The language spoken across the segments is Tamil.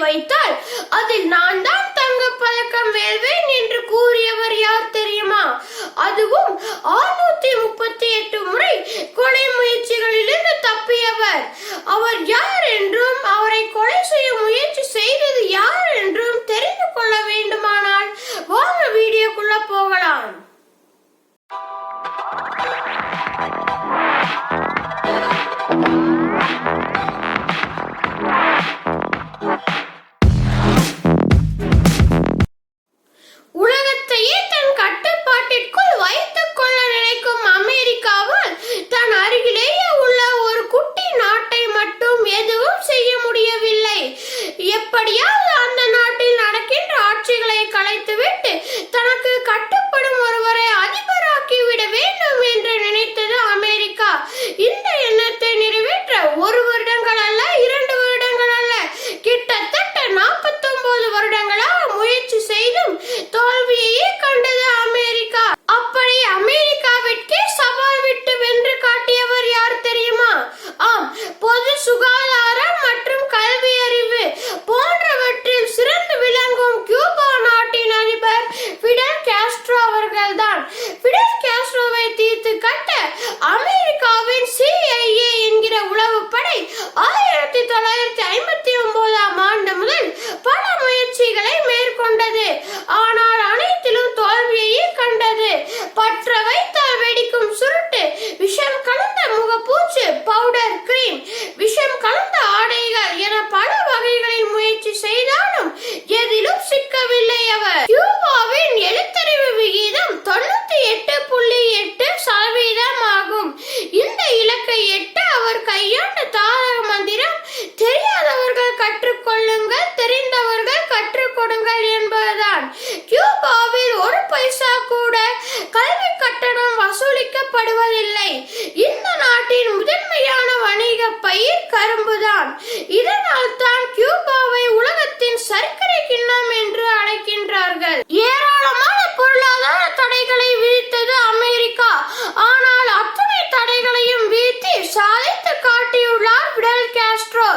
வைத்தால் அதில் நான் தான் தங்கப் பதக்கம் வெல்வேன் என்று கூறியவர் யார் தெரியுமா? அதுவும் 638 முறை கொலை முயற்சிகளிலிருந்து தப்பியவர். அவர் யார் என்றும் அவரை கொலை செய்ய முயற்சி செய்தது யார் என்றும் தெரிந்து கொள்ள வேண்டுமானால் வாங்க வீடியோக்குள்ள போகலாம். உலகத்தையே தன் கட்டுப்பாட்டிற்குள் வைத்துக் கொள்ள நினைக்கும் அமெரிக்காவால் தன் அருகிலேயே உள்ள ஒரு குட்டி நாட்டை மட்டும் எதுவும் செய்ய முடியவில்லை. எப்படியாவது அந்த நாட்டில் நடக்கின்ற ஆட்சிகளை கலைத்துவிட்டு தனக்கு கட்டுப்படும் ஒருவரை அதிபராக்கிவிட வேண்டும் என்று நினைத்தது அமெரிக்கா. இந்த எண்ணத்தை நிறைவேற்ற 1 வருடங்கள் அல்ல, 2 வருடங்கள் அல்ல, கிட்டத்தட்ட 49 வருடங்களாக முயற்சி செய்தும் தோல்வியையே கண்டது அமெரிக்கா. அப்படி அமெரிக்காவிற்கே சவால் விட்டு வென்று காட்டியவர் யார் தெரியுமா? ஆம், பொது சுகாதாரம் மற்றும் கல்வி அறிவு போன்றவற்றில் சிறந்து விளங்கும் கியூபா நாட்டின் அதிபர் ஃபிடல் காஸ்ட்ரோ அவர்கள்தான். ஃபிடல் காஸ்ட்ரோவை தீர்த்து கட்ட அமெரிக்காவின் CIA என்கிற உளவுப்படை 1959ஆம் ஆண்டு முதல் பல முயற்சிகளை மேற்கொண்டது. ஆனால் அனைத்திலும் தோல்வியையே கண்டது. பற்ற வைத்தால் வெடிக்கும் சுருட்டு, விஷம் கலந்த முகப்பூச்சு, பவுடர் கிரீம், விஷம் கலந்த ஆடைகள் என பல வகைகளில் முயற்சி செய்தாலும் எதிலும் சிக்கவில்லை அவர். கியூபாவின் எழுத்தறிவு விகிதம் 98.8% ஆகும். இந்த இலக்கை எட்ட அவர் கையாண்ட தாரக மந்திரம் தெரியாதவர்கள் கற்றுக்கொள்ளுங்கள், தெரிந்தவர்கள் கற்றுக் கொடுங்கள் என்பதுதான். கியூபாவில் 1 பைசா கூட கல்வி கட்டணம் வசூலிக்கப்படுவதில்லை. இந்த நாட்டின் முதன்மையான வணிக பயிர் கரும்புதான். இதனால் தான் கியூபாவை உலகத்தின் சர்க்கரை கிண்ணம் என்று அழைக்கின்றார்கள். ஏராளமான பொருளாதார தடைகளை விதித்தது அமெரிக்கா. ஆனால் அத்தனை தடைகளையும் வீழ்த்தி சாதித்து காட்டியுள்ளார் ஃபிடல் காஸ்ட்ரோ.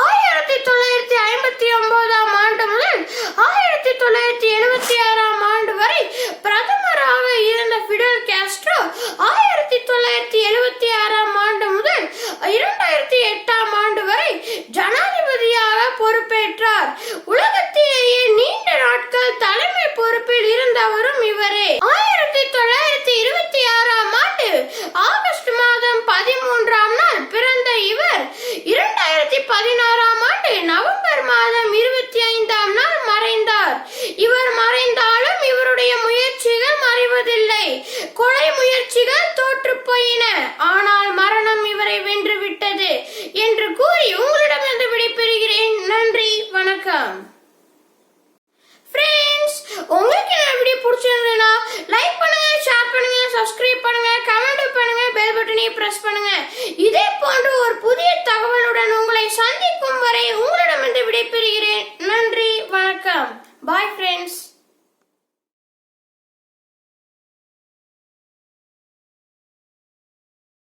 1959ஆம் ஆண்டு முதல் 1976ஆம் ஆண்டு வரை பிரதமராக இருந்த ஃபிடல் காஸ்ட்ரோ 1976ஆம் ஆண்டு முதல் 2008ஆம் ஆண்டு வரை ஜனாதிபதியாக பொறுப்பேற்றார். உலகத்திலேயே நீண்ட நாட்கள் தலைமை பொறுப்பில் இருந்தவரும் இவரே. 1926ஆம் ஆண்டு ஆகஸ்ட் மாதம் 13ஆம் நாள் பிறந்த இவர் 2016ஆம் ஆண்டு நவம்பர் மாதம் 25ஆம் நாள் மறைந்தார். இவர் மறைந்தாலும் இவருடைய முயற்சிகள் மறைவதில்லை. கொலை முயற்சிகள் தோற்று போயின, ஆனால் மரணம் இவரை வென்று விட்டது என்று கூறி உங்களிடமிருந்து விடைபெறுகிறேன். நன்றி, வணக்கம். ஃப்ரெண்ட்ஸ், உங்களுக்கு இந்த வீடியோ பிடிச்சிருந்ததுன்னா லைக் பண்ணுங்க, ஷேர் பண்ணுங்க, சப்ஸ்கிரைப் பண்ணுங்க, கமெண்ட் பண்ணுங்க, பெல் பட்டனை பிரஸ் பண்ணுங்க. இதே போன்ற ஒரு